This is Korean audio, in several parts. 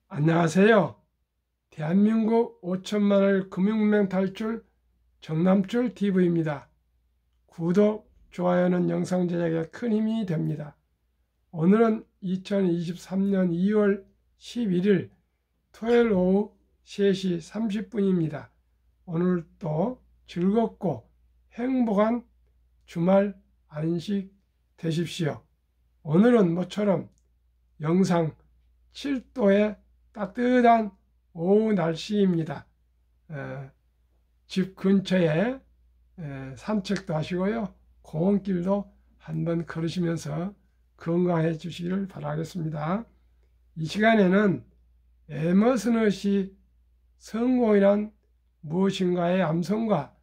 안녕하세요. 대한민국 5천만을 금융문맹 탈출 정남출 TV입니다. 구독, 좋아요는 영상 제작에 큰 힘이 됩니다. 오늘은 2023년 2월 11일 토요일 오후 3시 30분입니다. 오늘도 즐겁고 행복한 주말 안식 되십시오. 오늘은 모처럼 영상 7도의 따뜻한 오후 날씨입니다. 집 근처에 산책도 하시고요. 공원길도 한번 걸으시면서 건강해 주시기를 바라겠습니다. 이 시간에는 에머슨의 성공이란 무엇인가의 암송과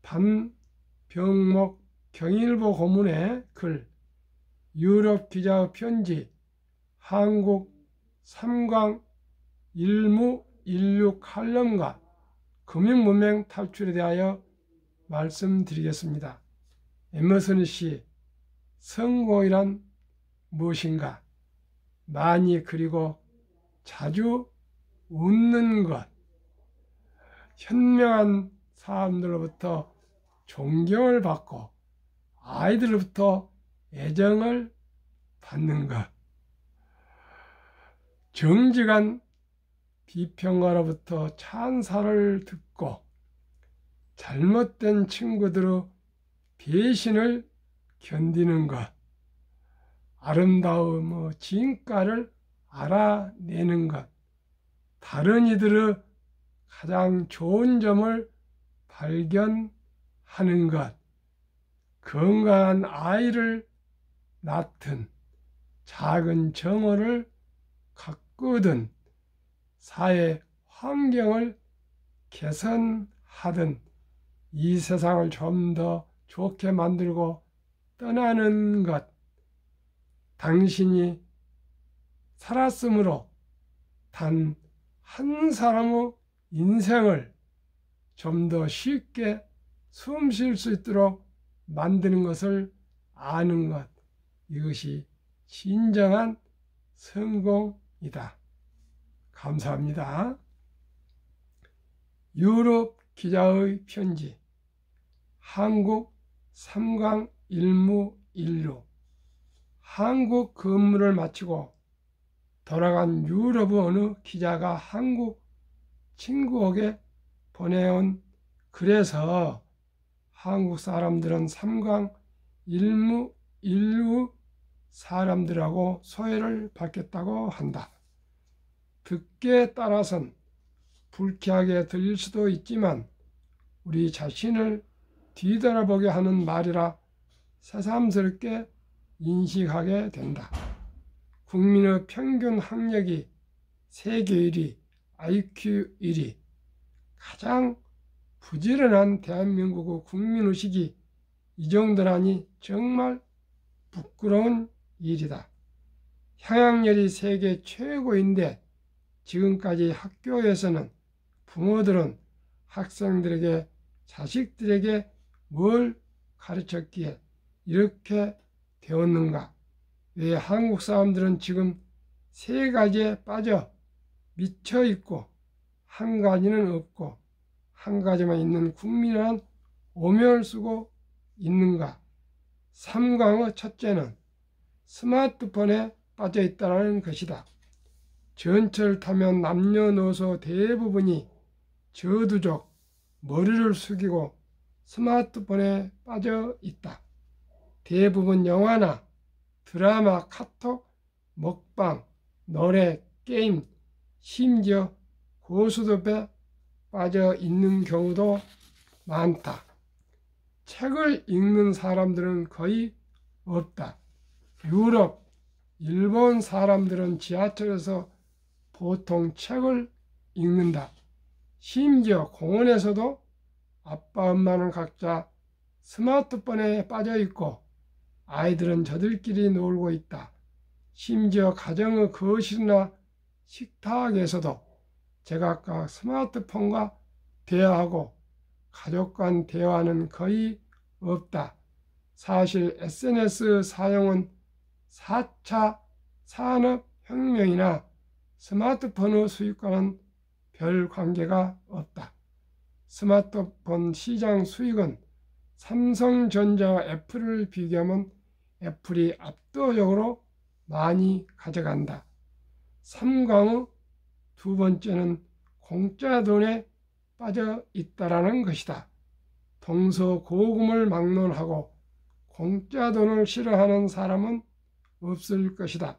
반병목 경일보 고문의 글, 유럽 기자의 편지, 한국 3강 일무 인류 칼럼과 금융문맹 탈출에 대하여 말씀드리겠습니다. 에머슨 씨, 성공이란 무엇인가? 많이 그리고 자주 웃는 것, 현명한 사람들로부터 존경을 받고 아이들로부터 애정을 받는 것, 정직한 비평가로부터 찬사를 듣고 잘못된 친구들의 배신을 견디는 것, 아름다움의 진가를 알아내는 것, 다른 이들의 가장 좋은 점을 발견하는 것, 건강한 아이를 낳든 작은 정오를 가꾸든 사회 환경을 개선하든 이 세상을 좀 더 좋게 만들고 떠나는 것, 당신이 살았으므로 단 한 사람의 인생을 좀 더 쉽게 숨 쉴 수 있도록 만드는 것을 아는 것, 이것이 진정한 성공이다. 감사합니다. 유럽 기자의 편지, 한국 3강 일무 인류. 한국 근무를 마치고 돌아간 유럽의 어느 기자가 한국 친구에게 보내온 글에서 한국 사람들은 3강 일무 인류 사람들하고 소외를 받겠다고 한다. 듣기에 따라선 불쾌하게 들릴 수도 있지만 우리 자신을 뒤돌아보게 하는 말이라 새삼스럽게 인식하게 된다. 국민의 평균 학력이 세계 1위, IQ 1위, 가장 부지런한 대한민국의 국민의식이 이 정도라니 정말 부끄러운 일이다. 향학열이 세계 최고인데 지금까지 학교에서는 부모들은 학생들에게 자식들에게 뭘 가르쳤기에 이렇게 되었는가? 왜 한국 사람들은 지금 세 가지에 빠져 미쳐 있고 한 가지는 없고 한 가지만 있는 국민이란 오명을 쓰고 있는가? 3강의 첫째는 스마트폰에 빠져 있다는 것이다. 전철을 타면 남녀노소 대부분이 저두적 머리를 숙이고 스마트폰에 빠져 있다. 대부분 영화나 드라마, 카톡, 먹방, 노래, 게임, 심지어 고스톱에 빠져 있는 경우도 많다. 책을 읽는 사람들은 거의 없다. 유럽, 일본 사람들은 지하철에서 보통 책을 읽는다. 심지어 공원에서도 아빠, 엄마는 각자 스마트폰에 빠져 있고 아이들은 저들끼리 놀고 있다. 심지어 가정의 거실이나 식탁에서도 제각각 스마트폰과 대화하고 가족 간 대화는 거의 없다. 사실 SNS 사용은 4차 산업혁명이나 스마트폰의 수익과는 별 관계가 없다. 스마트폰 시장 수익은 삼성전자와 애플을 비교하면 애플이 압도적으로 많이 가져간다. 3강의 두 번째는 공짜 돈에 빠져 있다라는 것이다. 동서고금을 막론하고 공짜 돈을 싫어하는 사람은 없을 것이다.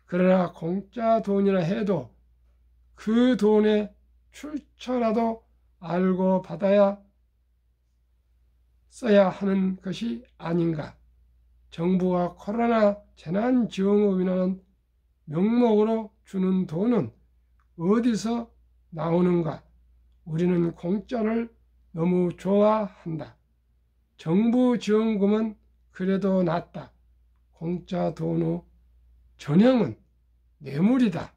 그러나 공짜 돈이라 해도 그 돈의 출처라도 알고 받아야 써야 하는 것이 아닌가. 정부가 코로나 재난지원금이라는 명목으로 주는 돈은 어디서 나오는가? 우리는 공짜를 너무 좋아한다. 정부 지원금은 그래도 낫다. 공짜 돈의 전형은 뇌물이다.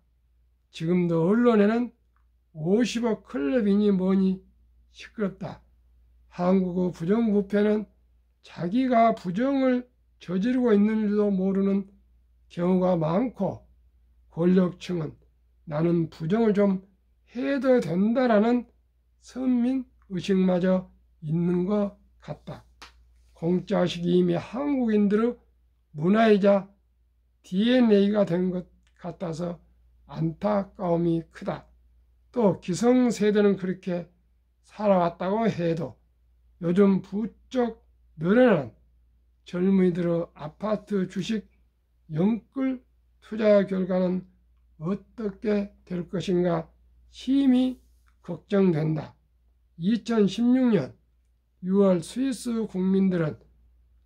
지금도 언론에는 50억 클럽이니 뭐니 시끄럽다. 한국의 부정부패는 자기가 부정을 저지르고 있는지도 모르는 경우가 많고, 권력층은 나는 부정을 좀 해도 된다라는 선민의식마저 있는 것 같다. 공짜식이 이미 한국인들의 문화이자 DNA가 된 것 같아서 안타까움이 크다. 또 기성세대는 그렇게 살아왔다고 해도 요즘 부쩍 늘어난 젊은이들의 아파트 주식 영끌 투자 결과는 어떻게 될 것인가 심히 걱정된다. 2016년 6월 스위스 국민들은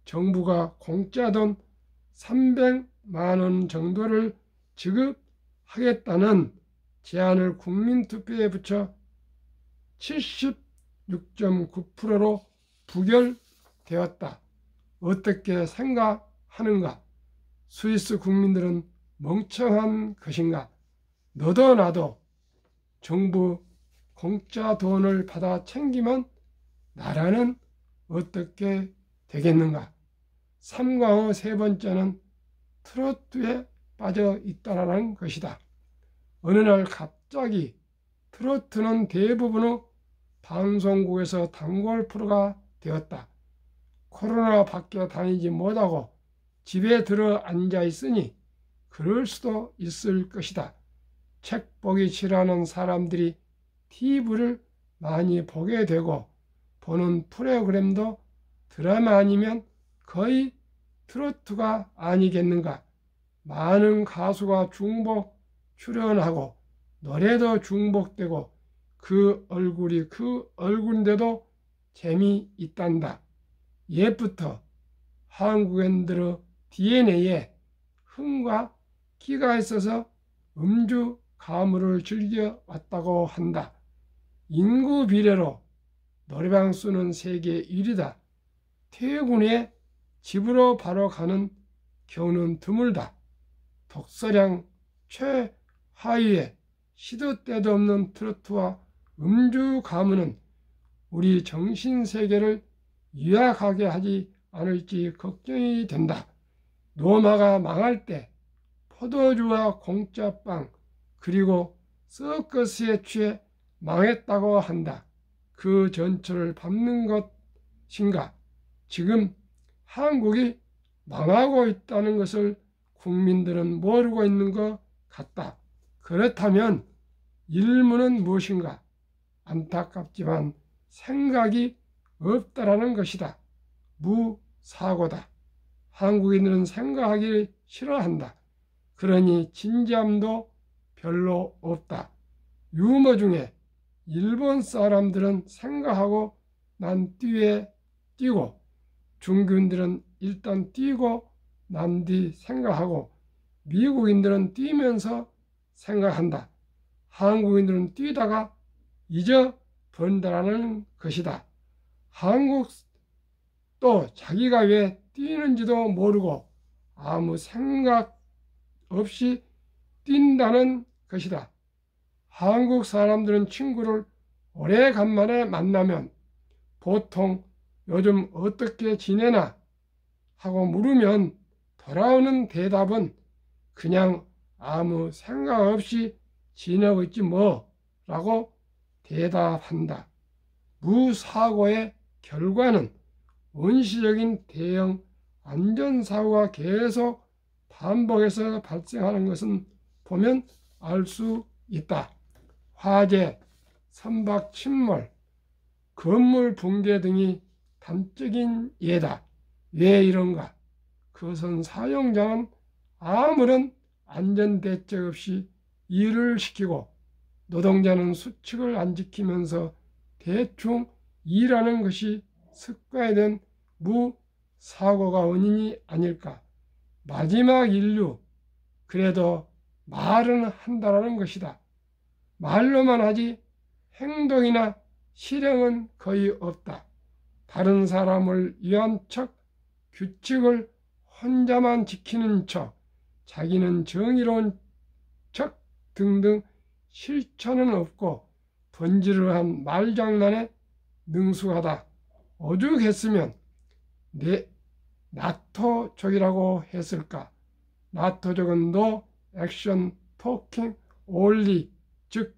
정부가 공짜 돈 300만 원 정도를 지급하겠다는 제안을 국민투표에 붙여 76.9%로 부결되었다. 어떻게 생각하는가? 스위스 국민들은 멍청한 것인가? 너도 나도 정부 공짜 돈을 받아 챙기면 나라는 어떻게 되겠는가? 3강의 세 번째는 트로트에 빠져 있다는 것이다. 어느 날 갑자기 트로트는 대부분의 방송국에서 단골 프로가 되었다. 코로나 밖에 다니지 못하고 집에 들어 앉아 있으니 그럴 수도 있을 것이다. 책 보기 싫어하는 사람들이 TV를 많이 보게 되고 보는 프로그램도 드라마 아니면 거의 트로트가 아니겠는가. 많은 가수가 중복 출연하고 노래도 중복되고 그 얼굴이 그 얼굴인데도 재미있단다. 옛부터 한국인들의 DNA에 흥과 끼가 있어서 음주 가물을 즐겨왔다고 한다. 인구 비례로 노래방 수는 세계 1위다. 퇴근에 집으로 바로 가는 경우는 드물다. 독서량 최하위에 시도 때도 없는 트로트와 음주 가문은 우리 정신세계를 유약하게 하지 않을지 걱정이 된다. 로마가 망할 때 포도주와 공짜빵 그리고 서커스에 취해 망했다고 한다. 그 전철을 밟는 것인가? 지금 한국이 망하고 있다는 것을 국민들은 모르고 있는 것 같다. 그렇다면 일문은 무엇인가? 안타깝지만 생각이 없다라는 것이다. 무사고다. 한국인들은 생각하기 싫어한다. 그러니 진지함도 별로 없다. 유머 중에 일본 사람들은 생각하고 난 뒤에 뛰고, 중국인들은 일단 뛰고 난 뒤 생각하고, 미국인들은 뛰면서 생각한다. 한국인들은 뛰다가 잊어버린다는 것이다. 한국 또 자기가 왜 뛰는지도 모르고 아무 생각 없이 뛴다는 것이다. 한국 사람들은 친구를 오래간만에 만나면 보통 요즘 어떻게 지내나 하고 물으면 돌아오는 대답은 그냥 아무 생각 없이 지내고 있지 뭐 라고 대답한다. 무사고의 결과는 원시적인 대형 안전사고가 계속 반복해서 발생하는 것은 보면 알 수 있다. 화재, 선박 침몰, 건물 붕괴 등이 단적인 예다. 왜 이런가? 그것은 사용자는 아무런 안전대책 없이 일을 시키고 노동자는 수칙을 안 지키면서 대충 일하는 것이 습관화된 무사고가 원인이 아닐까. 마지막 인류, 그래도 말은 한다라는 것이다. 말로만 하지 행동이나 실행은 거의 없다. 다른 사람을 위한 척, 규칙을 혼자만 지키는 척, 자기는 정의로운 척 등등 실천은 없고 번지르한 말장난에 능숙하다. 오죽했으면 나토족이라고 했을까? 나토족은 No Action Talking Only, 즉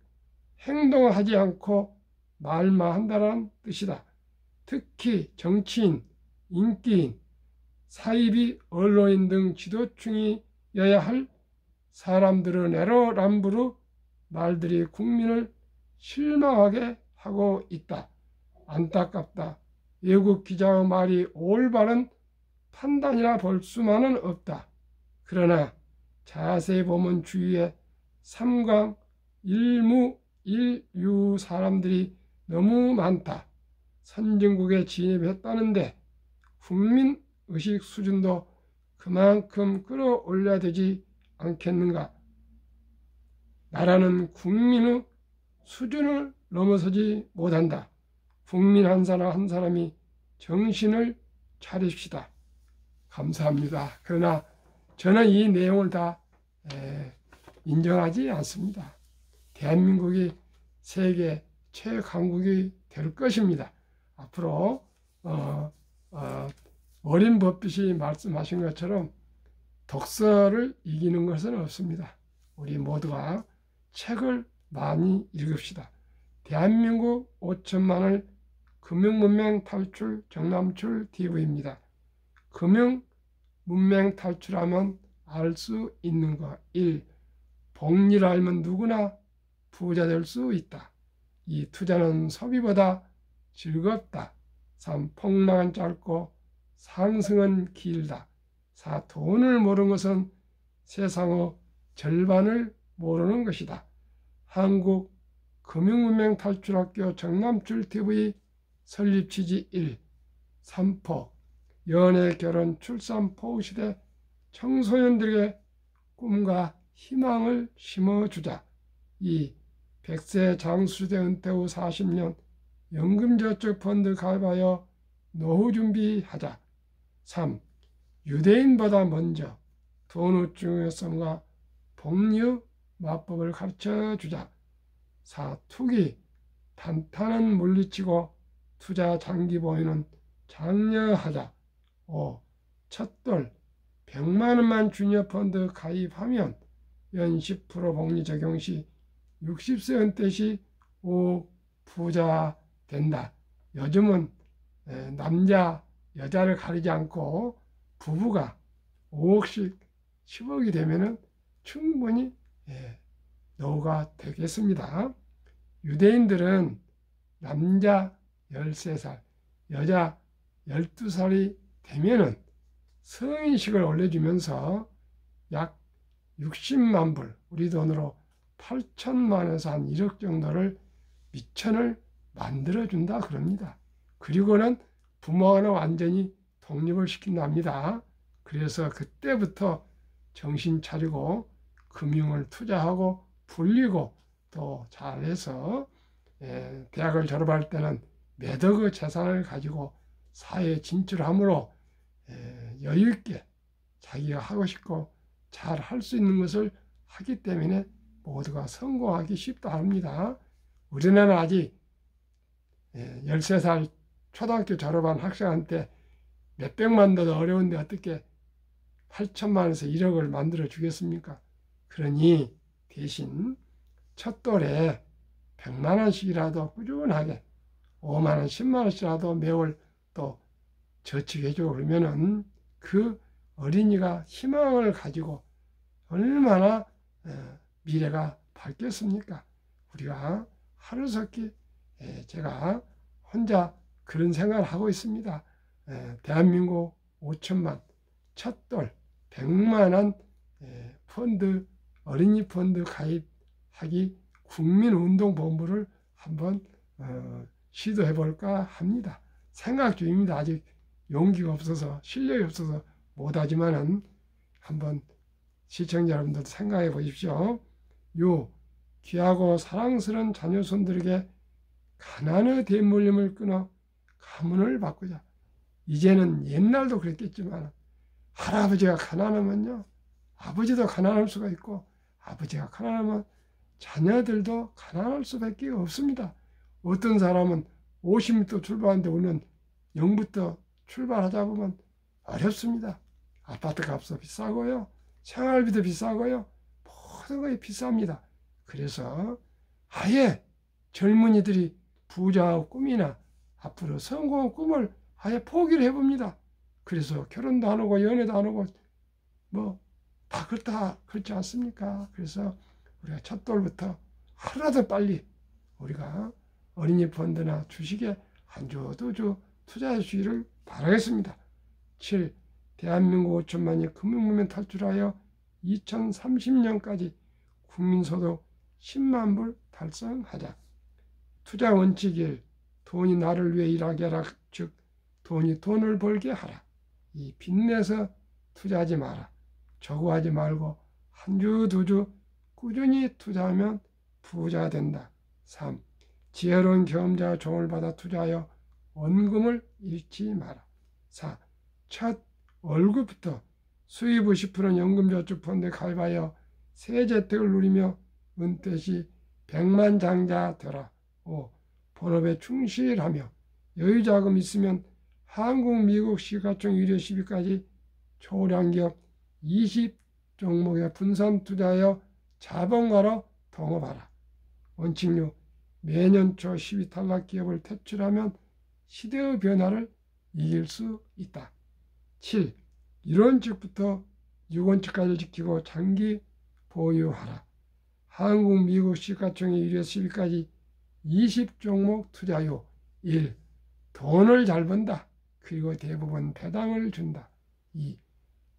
행동하지 않고 말만 한다는 뜻이다. 특히 정치인, 인기인, 사이비, 언론인 등 지도층이어야 할 사람들은 내로남불의 말들이 국민을 실망하게 하고 있다. 안타깝다. 외국 기자의 말이 올바른 판단이라 볼 수만은 없다. 그러나 자세히 보면 주위에 삼강, 일무, 일유 사람들이 너무 많다. 선진국에 진입했다는데 국민의식 수준도 그만큼 끌어올려야 되지 않겠는가? 나라는 국민의 수준을 넘어서지 못한다. 국민 한 사람 한 사람이 정신을 차립시다. 감사합니다. 그러나 저는 이 내용을 다 인정하지 않습니다. 대한민국이 세계 최강국이 될 것입니다. 앞으로 워렌 버핏이 말씀하신 것처럼 독서를 이기는 것은 없습니다. 우리 모두가 책을 많이 읽읍시다. 대한민국 5천만을 금융문맹 탈출 정남출 TV입니다. 금융문맹 탈출하면 알 수 있는 것. 1. 복리를 알면 누구나 부자 될 수 있다. 2. 투자는 소비보다 즐겁다. 3. 폭락은 짧고 상승은 길다. 4. 돈을 모르는 것은 세상의 절반을 모르는 것이다. 한국 금융문맹 탈출학교 정남출 TV 설립 취지 1. 3포 연애, 결혼, 출산, 포 시대 청소년들에게 꿈과 희망을 심어주자. 2. 100세 장수시대 은퇴 후 40년 연금저축펀드 가입하여 노후 준비하자. 3. 유대인보다 먼저 돈의 중요성과 복리의 마법을 가르쳐주자. 4. 투기, 단타는 물리치고 투자 장기 보유는 장려하자. 5. 첫돌, 100만 원만 주니어 펀드 가입하면 연 10% 복리 적용 시 60세 은퇴 시 5억 부자 된다. 요즘은 남자, 여자를 가리지 않고 부부가 5억씩 10억이 되면 충분히 노후가 되겠습니다. 유대인들은 남자 13살, 여자 12살이 되면은 성인식을 올려주면서 약 60만 불, 우리 돈으로 8천만에서 한 1억 정도를 미천을 만들어준다 그럽니다. 그리고는 부모와는 완전히 독립을 시킨답니다. 그래서 그때부터 정신 차리고 금융을 투자하고 불리고 또 잘해서 대학을 졸업할 때는 몇 억의 재산을 가지고 사회에 진출함으로 여유 있게 자기가 하고 싶고 잘 할 수 있는 것을 하기 때문에 모두가 성공하기 쉽다 합니다. 우리나라는 아직 13살 초등학교 졸업한 학생한테 몇백만 더도 어려운데 어떻게 8천만 원에서 1억을 만들어 주겠습니까? 그러니 대신 첫 돌에 100만 원씩이라도 꾸준하게 5만 원, 10만 원씩이라도 매월 또 저축해주고 그러면은 그 어린이가 희망을 가지고 얼마나 미래가 밝겠습니까? 우리가 하루속히 제가 혼자 그런 생각을 하고 있습니다. 대한민국 5천만 첫돌 100만 원 펀드 어린이 펀드 가입하기 국민운동본부를 한번 시도해 볼까 합니다. 생각 중입니다. 아직 용기가 없어서 실력이 없어서 못하지만은 한번 시청자 여러분들도 생각해 보십시오. 요 귀하고 사랑스러운 자녀손들에게 가난의 대물림을 끊어 가문을 바꾸자. 이제는 옛날도 그랬겠지만 할아버지가 가난하면요 아버지도 가난할 수가 있고 아버지가 가난하면 자녀들도 가난할 수밖에 없습니다. 어떤 사람은 50m 출발하는데 우리는 0부터 출발하자 보면 어렵습니다. 아파트 값도 비싸고요. 생활비도 비싸고요. 모든 것이 비쌉니다. 그래서 아예 젊은이들이 부자의 꿈이나 앞으로 성공의 꿈을 아예 포기를 해봅니다. 그래서 결혼도 안 하고 연애도 안 하고 뭐 다 그렇지 않습니까? 그래서 우리가 첫 돌부터 하루라도 빨리 우리가 어린이 펀드나 주식에 한 주, 두 주 투자해 주기를 바라겠습니다. 7. 대한민국 5천만이 금융무명 탈출하여 2030년까지 국민소득 10만 불 달성하자. 투자 원칙 1. 돈이 나를 위해 일하게 하라. 즉 돈이 돈을 벌게 하라. 이 빚내서 투자하지 마라. 저거하지 말고 한 주, 두 주 꾸준히 투자하면 부자 된다. 3. 지혜로운 경험자의 조언을 받아 투자하여 원금을 잃지 마라. 4. 첫 월급부터 수입 50%는 연금저축펀드에 가입하여 세재택을 누리며 은퇴 시 100만 장자 되라. 5. 본업에 충실하며 여유자금 있으면 한국, 미국 시가총 유료 시비까지 초량기업 20종목에 분산 투자하여 자본가로 동업하라. 원칙 6. 매년 초 시비 탈락 기업을 퇴출하면 시대의 변화를 이길 수 있다. 7. 1원칙부터 6원칙까지 지키고 장기 보유하라. 한국, 미국 시가총액 1회 10위까지 20종목 투자요. 1. 돈을 잘 번다. 그리고 대부분 배당을 준다. 2.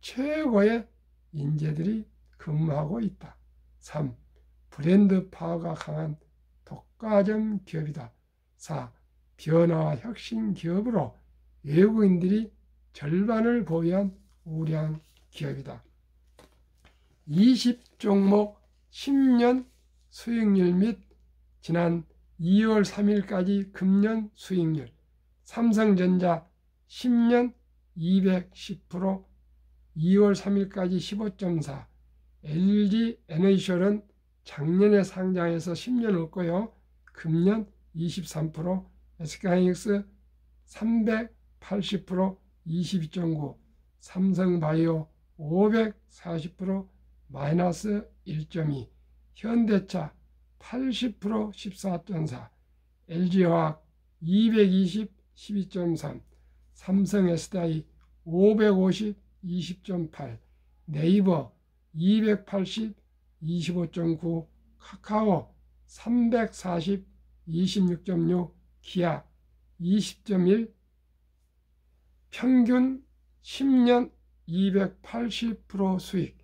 최고의 인재들이 근무하고 있다. 3. 브랜드 파워가 강한 독과점 기업이다. 4. 변화와 혁신 기업으로 외국인들이 절반을 보유한 우량 기업이다. 20종목 10년 수익률 및 지난 2월 3일까지 금년 수익률. 삼성전자 10년 210%, 2월 3일까지 15.4. LG 에너지솔은 작년에 상장해서 10년 없고요. 금년 23%, SK하이닉스 380%, 22.9. 삼성바이오 540% 마이너스 1.2. 현대차 80% 14.4. LG화학 220 12.3. 삼성 SDI 550 20.8. 네이버 280 25.9. 카카오 340 26.6. 기아 20.1. 평균 10년 280% 수익.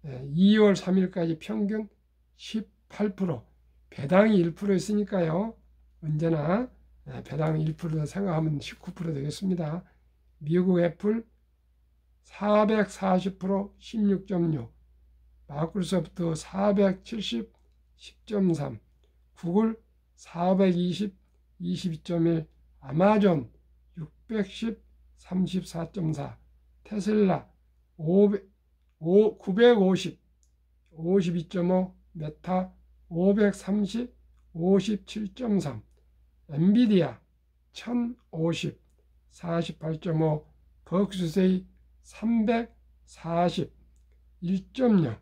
2월 3일까지 평균 18%. 배당이 1% 있으니까요. 언제나 배당 1% 생각하면 19% 되겠습니다. 미국 애플 440% 16.6. 마이크로소프트 470 10.3. 구글 420 22.1. 아마존 610 34.4. 테슬라 950 52.5. 메타 530 57.3. 엔비디아 1050 48.5. 버크셔세이 340 1.0.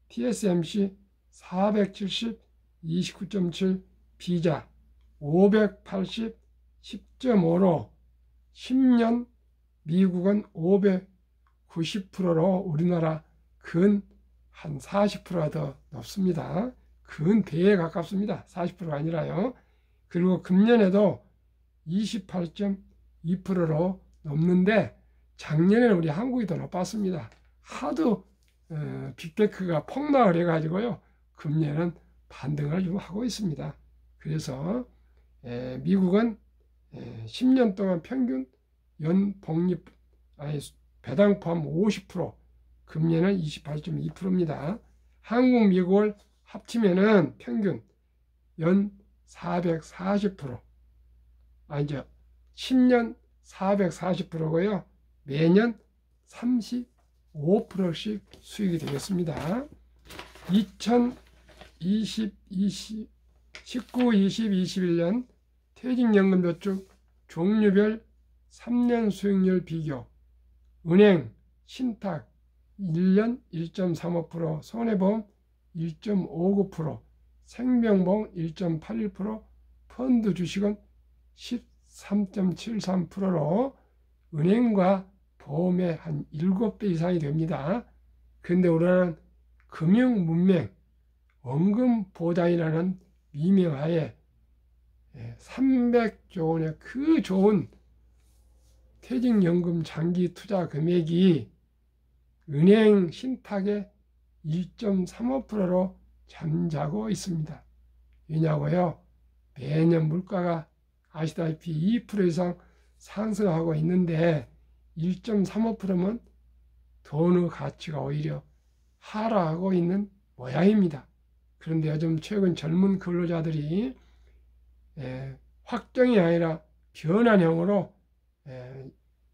TSMC 470, 29.7, 비자 580, 10.5로 10년 미국은 590%로 우리나라 근 한 40%가 더 높습니다. 근 배에 가깝습니다. 40%가 아니라요. 그리고 금년에도 28.2%로 넘는데 작년에는 우리 한국이 더 높았습니다. 하도 빅테크가 폭락을 해가지고요. 금년은 반등을 좀 하고 있습니다. 그래서 미국은 10년 동안 평균 연 복리 배당 포함 50%, 금년은 28.2%입니다. 한국, 미국을 합치면은 평균 연 440%, 아니죠. 10년 440%고요. 매년 35%씩 수익이 되겠습니다. 2020, 19, 20, 21년 퇴직연금저축 종류별 3년 수익률 비교. 은행, 신탁 1년 1.35%, 손해보험 1.59%, 생명보험 1.81%, 펀드 주식은 13.73%로 은행과 보험의 한 7배 이상이 됩니다. 근데 우리나라는 금융문맹, 원금보장이라는 미명하에 300조 원의 그 좋은 퇴직연금 장기 투자 금액이 은행 신탁의 1.35%로 잠자고 있습니다. 왜냐고요? 매년 물가가 아시다시피 2% 이상 상승하고 있는데 1.35%면 돈의 가치가 오히려 하락하고 있는 모양입니다. 그런데 요즘 최근 젊은 근로자들이 확정이 아니라 변환형으로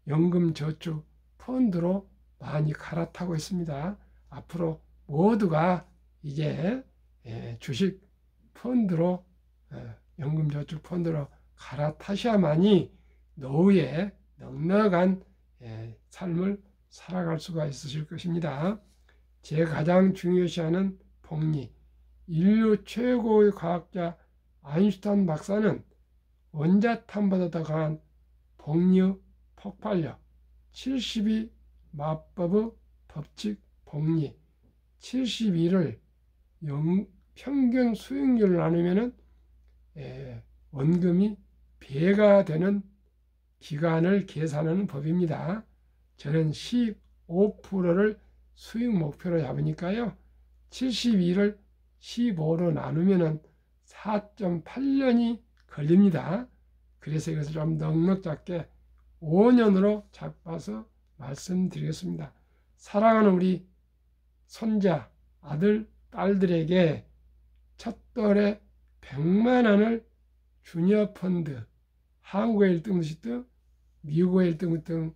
연금저축 펀드로 많이 갈아타고 있습니다. 앞으로 모두가 이제 주식 펀드로 연금저축 펀드로 갈아타셔야만이 노후에 넉넉한 삶을 살아갈 수가 있으실 것입니다. 제가 가장 중요시하는 복리. 인류 최고의 과학자 아인슈타인 박사는 원자탄보다 더 강한 복리의 폭발력, 72 마법의 법칙 복리, 71을 평균 수익률을 나누면 원금이 배가 되는 기간을 계산하는 법입니다. 저는 15%를 수익 목표로 잡으니까요. 72를 15로 나누면 4.8년이 걸립니다. 그래서 이것을 좀 넉넉 잡게 5년으로 잡아서 말씀드리겠습니다. 사랑하는 우리 손자, 아들, 딸들에게 첫돌에 100만 원을 주니어 펀드, 한국의 1등 등 미국의 1등 등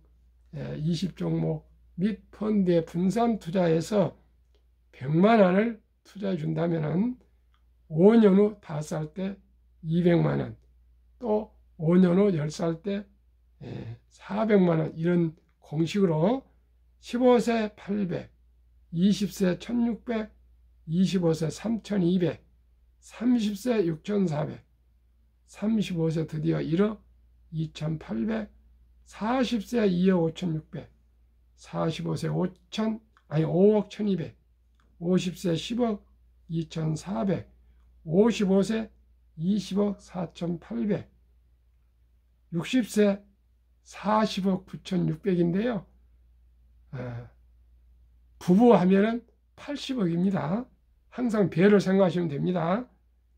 20종목 및 펀드에 분산 투자해서 100만 원을 투자해 준다면 5년 후 5살 때 200만 원, 또 5년 후 10살 때 400만 원, 이런 공식으로 15세 800, 20세 1600, 25세 3200, 30세 6400, 35세 드디어 1억 2800, 40세 2억 5600, 45세 5억 1200, 50세 10억 2400, 55세 20억 4800, 60세 40억 9600인데요. 부부 하면은 80억입니다. 항상 배를 생각하시면 됩니다.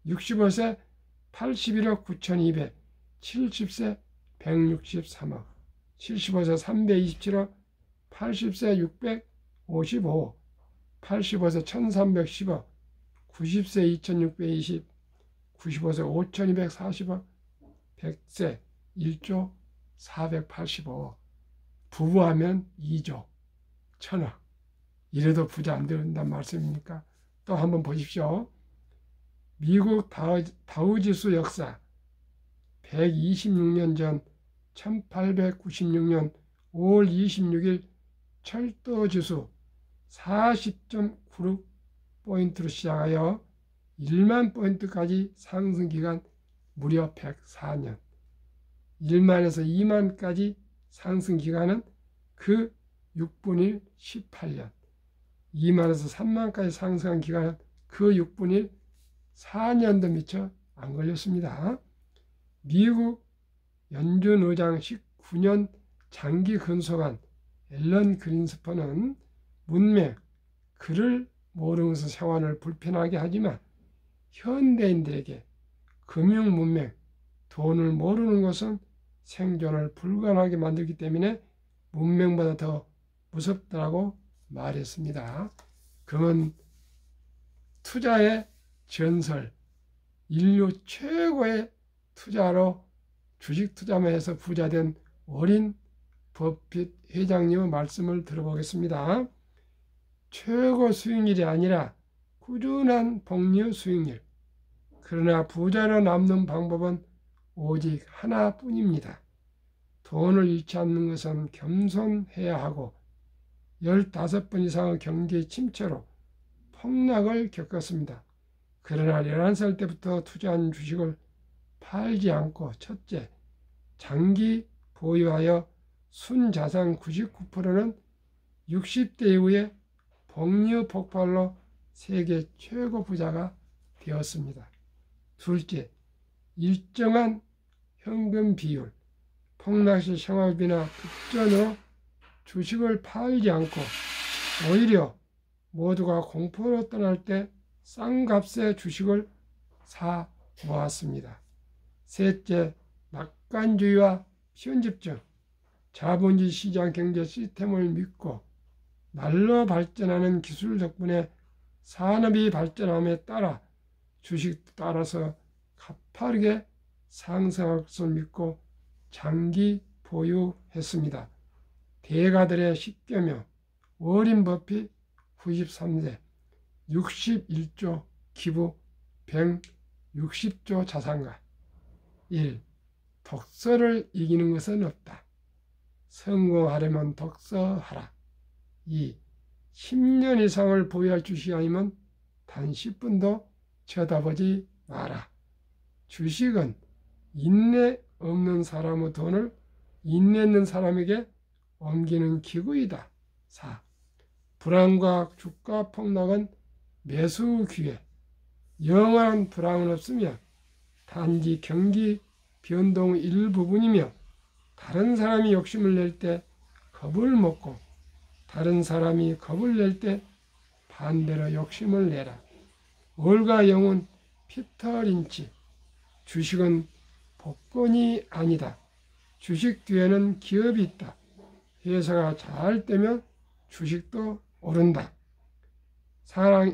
65세 81억 9200, 70세 163억, 75세 327억, 80세 655, 85세 1310억, 90세 2620, 95세 5240억, 100세 1조 485억, 부부하면 2조 1000억. 이래도 부자 안 된다는 말씀입니까? 또 한번 보십시오. 미국 다우지수 역사 126년 전 1896년 5월 26일 철도지수 40.96 포인트로 시작하여 1만 포인트까지 상승 기간 무려 104년, 1만에서 2만까지 상승 기간은 그 6분의 1 18년, 2만에서 3만까지 상승한 기간은 그 6분의 1 4년도 미처 안 걸렸습니다. 미국 연준 의장 19년 장기 근속한 앨런 그린스퍼는 문맹, 글을 모르면서 생활을 불편하게 하지만 현대인들에게 금융 문맹, 돈을 모르는 것은 생존을 불가능하게 만들기 때문에 문맹보다 더 무섭다고 말했습니다. 그건 투자의 전설, 인류 최고의 투자로 주식 투자만 해서 부자된 워린 버핏 회장님의 말씀을 들어보겠습니다. 최고 수익률이 아니라 꾸준한 복리 수익률. 그러나 부자로 남는 방법은 오직 하나뿐입니다. 돈을 잃지 않는 것은 겸손해야 하고 15번 이상의 경제 침체로 폭락을 겪었습니다. 그러나 11살 때부터 투자한 주식을 팔지 않고 첫째, 장기 보유하여 순자산 99%는 60대 이후에 복리 폭발로 세계 최고 부자가 되었습니다. 둘째, 일정한 현금 비율, 폭락시 생활비나 급전으로 주식을 팔지 않고 오히려 모두가 공포로 떠날 때 싼 값에 주식을 사 모았습니다. 셋째, 낙관주의와 편집증, 자본주의 시장 경제 시스템을 믿고 날로 발전하는 기술 덕분에 산업이 발전함에 따라 주식도 따라서 가파르게 상승할 것을 믿고 장기 보유했습니다. 대가들의 10개명, 워린 버핏 93세, 61조 기부 160조 자산가. 1. 독서를 이기는 것은 없다. 성공하려면 독서하라. 2. 10년 이상을 보유할 주식이 아니면 단 10분도 쳐다보지 마라. 주식은 인내 없는 사람의 돈을 인내 있는 사람에게 옮기는 기구이다. 4. 불안과 주가 폭락은 매수 기회. 영원한 불안은 없으며 단지 경기 변동 일부분이며 다른 사람이 욕심을 낼 때 겁을 먹고 다른 사람이 겁을 낼 때 반대로 욕심을 내라. 올가 영혼 피터 린치. 주식은 복권이 아니다. 주식 뒤에는 기업이 있다. 회사가 잘 되면 주식도 오른다.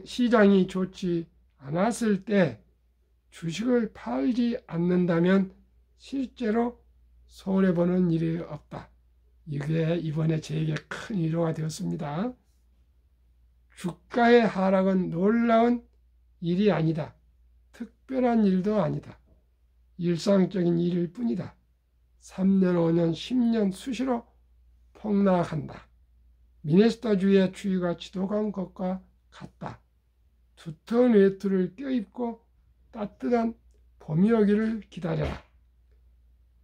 시장이 좋지 않았을 때 주식을 팔지 않는다면 실제로 손해보는 일이 없다. 이게 이번에 저에게 큰 위로가 되었습니다. 주가의 하락은 놀라운 일이 아니다. 특별한 일도 아니다. 일상적인 일일 뿐이다. 3년, 5년, 10년 수시로 폭락한다. 미네소타주의 추위가 지독한 것과 같다. 두터운 외투를 껴입고 따뜻한 봄이 오기를 기다려라.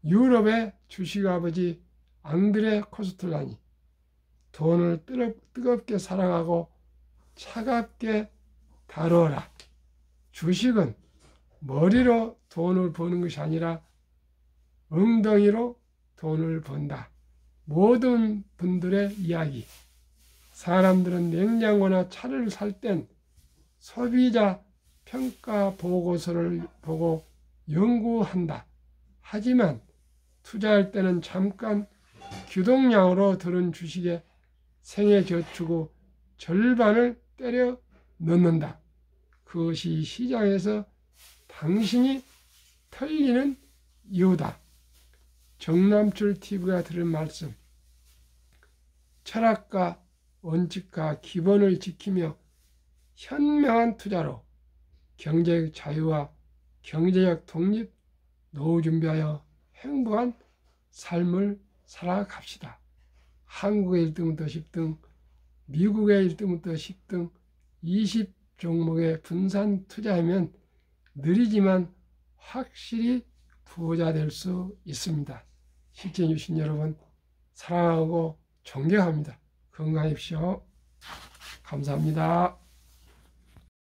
유럽의 주식 아버지 앙드레 코스텔라니. 돈을 뜨겁게 사랑하고 차갑게 다루어라. 주식은 머리로 돈을 버는 것이 아니라 엉덩이로 돈을 번다. 모든 분들의 이야기. 사람들은 냉장고나 차를 살 땐 소비자 평가 보고서를 보고 연구한다. 하지만 투자할 때는 잠깐 규동량으로 들은 주식에 생애 저축의 절반을 때려 넣는다. 그것이 시장에서 당신이 털리는 이유다. 정남출 TV가 들은 말씀. 철학과 원칙과 기본을 지키며 현명한 투자로 경제적 자유와 경제적 독립, 노후 준비하여 행복한 삶을 살아갑시다. 한국의 1등부터 10등, 미국의 1등부터 10등, 종목에 분산 투자하면 느리지만 확실히 부자 될 수 있습니다. 시청해 주신 여러분 사랑하고 존경합니다. 건강하십시오. 감사합니다.